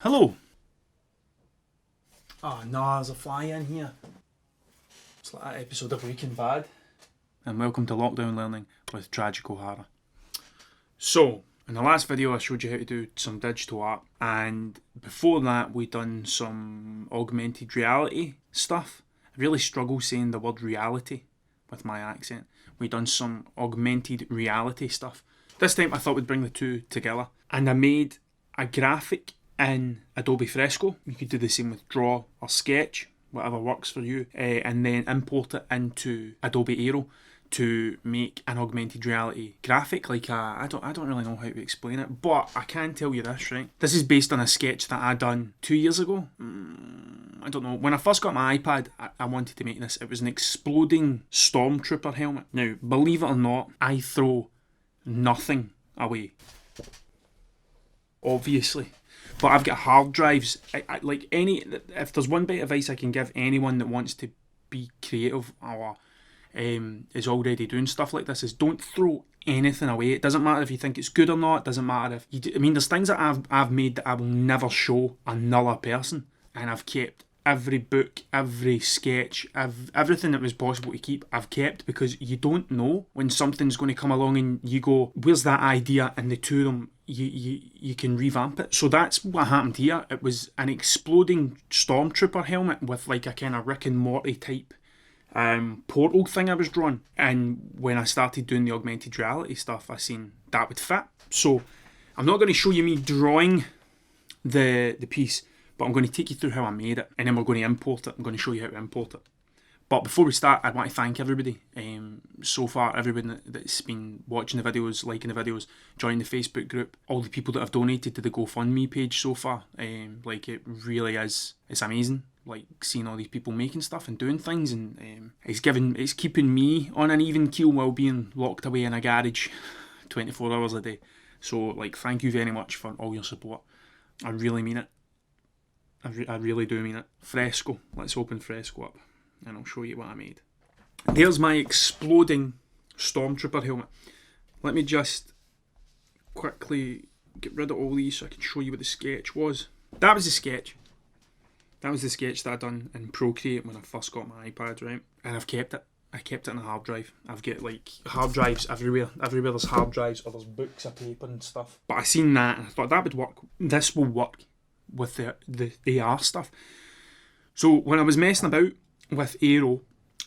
Hello. Oh no, there's a fly in here. It's like that episode of Breaking Bad. And welcome to Lockdown Learning with Tragic O'Hara. So, in the last video I showed you how to do some digital art, and before that we done some augmented reality stuff. I really struggle saying the word reality with my accent. We done some augmented reality stuff. This time I thought we'd bring the two together, and I made a graphic in Adobe Fresco. You could do the same with Draw or Sketch, whatever works for you, and then import it into Adobe Aero to make an augmented reality graphic. I don't really know how to explain it, but I can tell you this, right? This is based on a sketch that I done 2 years ago. I don't know. When I first got my iPad, I wanted to make this. It was an exploding stormtrooper helmet. Now, believe it or not, I throw nothing away, obviously. But I've got hard drives. If there's one bit of advice I can give anyone that wants to be creative or is already doing stuff like this, is don't throw anything away. It doesn't matter if you think it's good or not. It doesn't matter if you do. I mean, there's things that I've made that I will never show another person, and I've kept every book, every sketch, everything that was possible to keep, I've kept, because you don't know when something's going to come along and you go, where's that idea? And the two of them, you can revamp it. So that's what happened here. It was an exploding stormtrooper helmet with like a kind of Rick and Morty type portal thing I was drawing. And when I started doing the augmented reality stuff, I seen that would fit. So I'm not going to show you me drawing the piece, but I'm going to take you through how I made it, and then we're going to import it. I'm going to show you how to import it. But before we start, I want to thank everybody. So far, everybody that's been watching the videos, liking the videos, joining the Facebook group, all the people that have donated to the GoFundMe page so far. It really is, it's amazing. Like, seeing all these people making stuff and doing things, and it's keeping me on an even keel while being locked away in a garage 24 hours a day. So, thank you very much for all your support. I really mean it. I really do mean it. Fresco. Let's open Fresco up and I'll show you what I made. There's my exploding stormtrooper helmet. Let me just quickly get rid of all these so I can show you what the sketch was. That was the sketch. That was the sketch that I done in Procreate when I first got my iPad, right? And I've kept it. I kept it in a hard drive. I've got hard drives everywhere. Everywhere there's hard drives, or there's books of paper and stuff. But I seen that and I thought that would work. This will work with the AR stuff. So when I was messing about with Aero,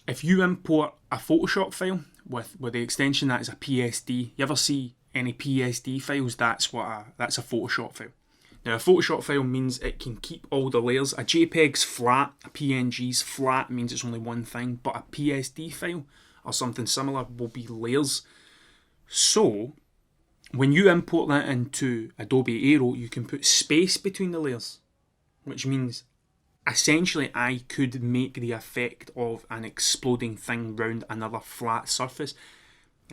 if you import a Photoshop file with the extension that is a PSD, you ever see any PSD files? That's a Photoshop file. Now, a Photoshop file means it can keep all the layers. A JPEG's flat, a PNG's flat, means it's only one thing, but a PSD file or something similar will be layers. So when you import that into Adobe Aero, you can put space between the layers, which means essentially I could make the effect of an exploding thing round another flat surface.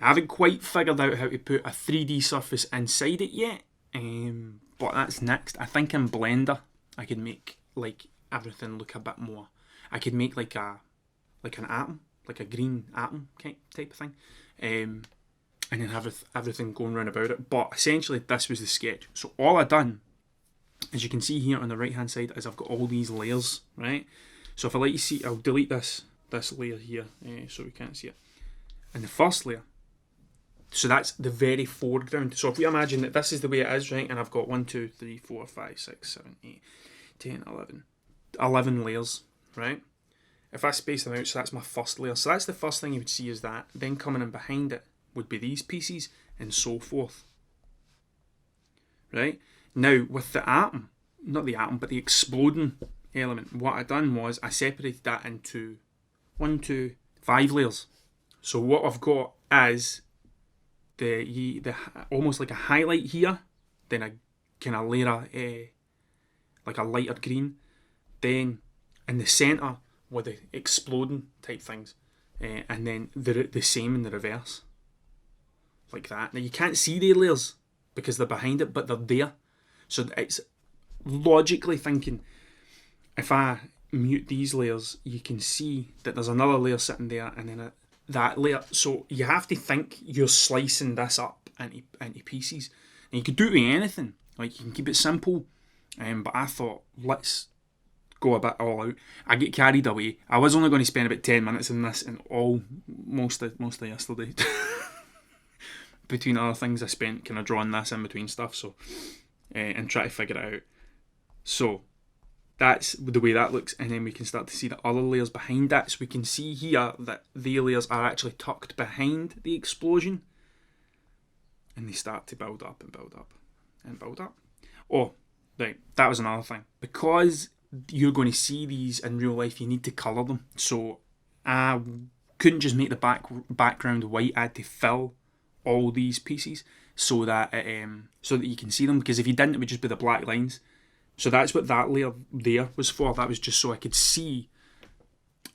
I haven't quite figured out how to put a 3D surface inside it yet, but that's next. I think in Blender I could make everything look a bit more. I could make an atom, like a green atom type of thing. And then have everything going round about it. But essentially, this was the sketch. So all I've done, as you can see here on the right-hand side, is I've got all these layers, right? So if I let you see, I'll delete this layer here, so we can't see it. And the first layer, so that's the very foreground. So if we imagine that this is the way it is, right? And I've got 1, 2, 3, 4, 5, 6, 7, 8, 10, 11 layers, right? If I space them out, so that's my first layer. So that's the first thing you would see, is that. Then coming in behind it would be these pieces, and so forth. Right? Now, with the atom, not the atom, but the exploding element, what I done was I separated that into 1, 2, 5 layers. So what I've got is the almost like a highlight here, then a kind of layer like a lighter green, then in the centre with the exploding type things, and then the same in the reverse. Like that. Now you can't see the layers because they're behind it, but they're there. So it's logically thinking, if I mute these layers, you can see that there's another layer sitting there, and then that layer. So you have to think you're slicing this up into pieces. And you could do it with anything. Like, you can keep it simple. But I thought, let's go a bit all out. I get carried away. I was only going to spend about 10 minutes in this, and most of yesterday. Between other things, I spent kind of drawing this in between stuff, so and try to figure it out. So that's the way that looks, and then we can start to see the other layers behind that. So we can see here that the layers are actually tucked behind the explosion, and they start to build up and build up and build up. Oh, right, that was another thing. Because you're going to see these in real life, you need to colour them. So I couldn't just make the background white. I had to fill all these pieces so that you can see them. Because if you didn't, it would just be the black lines. So that's what that layer there was for. That was just so I could see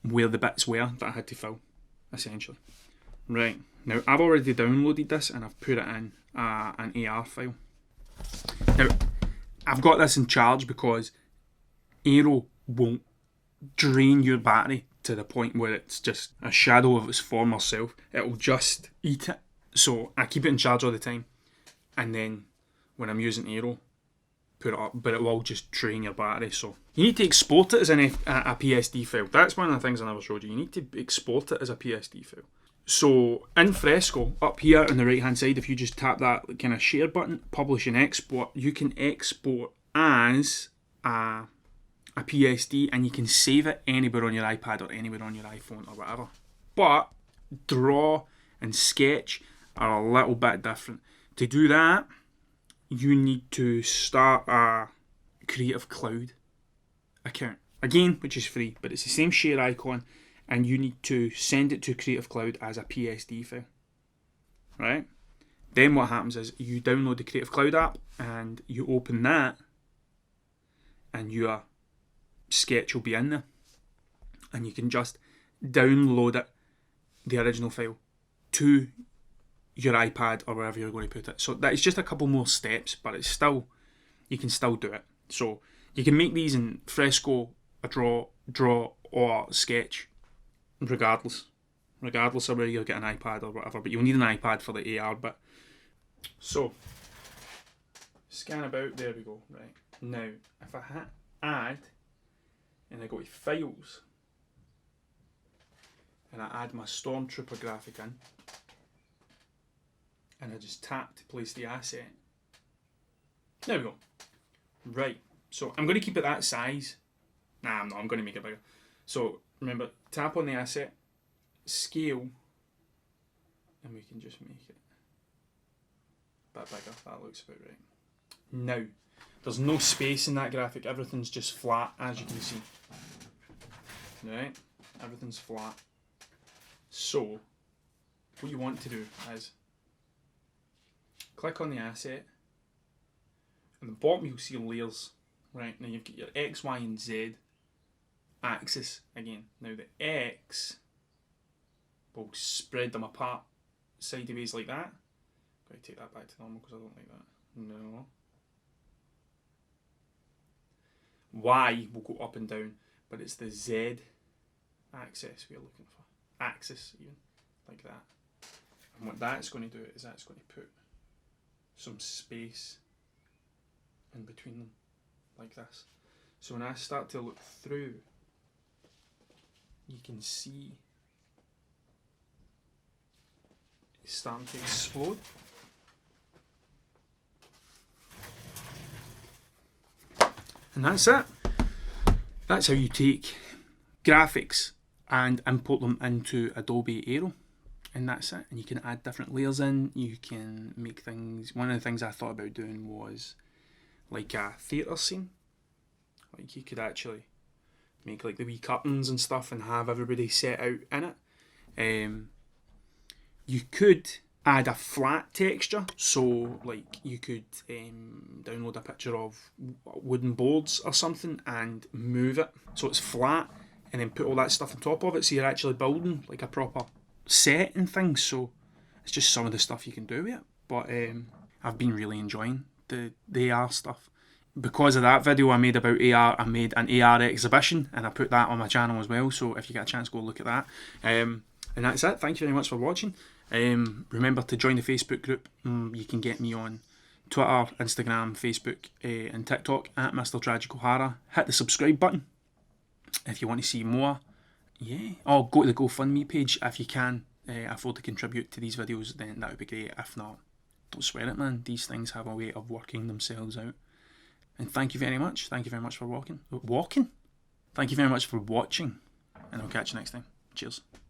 where the bits were that I had to fill, essentially. Right, now I've already downloaded this and I've put it in an AR file. Now, I've got this in charge because Aero won't drain your battery to the point where it's just a shadow of its former self. It'll just eat it. So I keep it in charge all the time. And then when I'm using Aero, put it up, but it will just drain your battery. So you need to export it as a PSD file. That's one of the things I never showed you. You need to export it as a PSD file. So in Fresco, up here on the right hand side, if you just tap that kind of share button, publish and export, you can export as a PSD, and you can save it anywhere on your iPad or anywhere on your iPhone or whatever. But Draw and Sketch are a little bit different. To do that, you need to start a Creative Cloud account. Again, which is free, but it's the same share icon, and you need to send it to Creative Cloud as a PSD file. Right? Then what happens is you download the Creative Cloud app and you open that, and your sketch will be in there. And you can just download it, the original file, to your iPad or wherever you're going to put it. So that is just a couple more steps, but it's still, you can still do it. So you can make these in Fresco, a Draw, or Sketch, regardless of where you get an iPad or whatever. But you'll need an iPad for the AR bit. So scan about. There we go. Right now, if I hit add, and I go to files, and I add my Stormtrooper graphic in, and I just tap to place the asset. There we go. Right, so I'm going to keep it that size. Nah, I'm not. I'm going to make it bigger. So remember, tap on the asset, scale, and we can just make it a bit bigger. That looks about right. Now, there's no space in that graphic. Everything's just flat, as you can see. Right? Everything's flat. So, what you want to do is click on the asset. At the bottom, you'll see layers. Right? Now, you've got your X, Y, and Z axis again. Now, the X will spread them apart sideways like that. I'm going to take that back to normal because I don't like that. No. Y will go up and down, but it's the Z axis we're looking for. Axis, even, like that. And what that's going to do is that's going to put some space in between them, like this. So when I start to look through, you can see it's starting to explode. And that's it. That's how you take graphics and import them into Adobe Aero. And that's it. And you can add different layers in. You can make things. One of the things I thought about doing was like a theatre scene. Like you could actually make like the wee curtains and stuff and have everybody set out in it. You could add a flat texture, so like you could download a picture of wooden boards or something and move it so it's flat, and then put all that stuff on top of it, so you're actually building like a proper set and things. So it's just some of the stuff you can do with it. But I've been really enjoying the AR stuff. Because of that video I made about AR, I made an AR exhibition and I put that on my channel as well, so if you get a chance, go look at that. And that's it. Thank you very much for watching. Remember to join the Facebook group. You can get me on Twitter, Instagram, Facebook, and TikTok at Mr. Tragic O'Hara. Hit the subscribe button if you want to see more. Yeah. Or go to the GoFundMe page if you can afford to contribute to these videos, then that would be great. If not, don't swear it, man. These things have a way of working themselves out. And thank you very much. Thank you very much for walking. Thank you very much for watching. And I'll catch you next time. Cheers.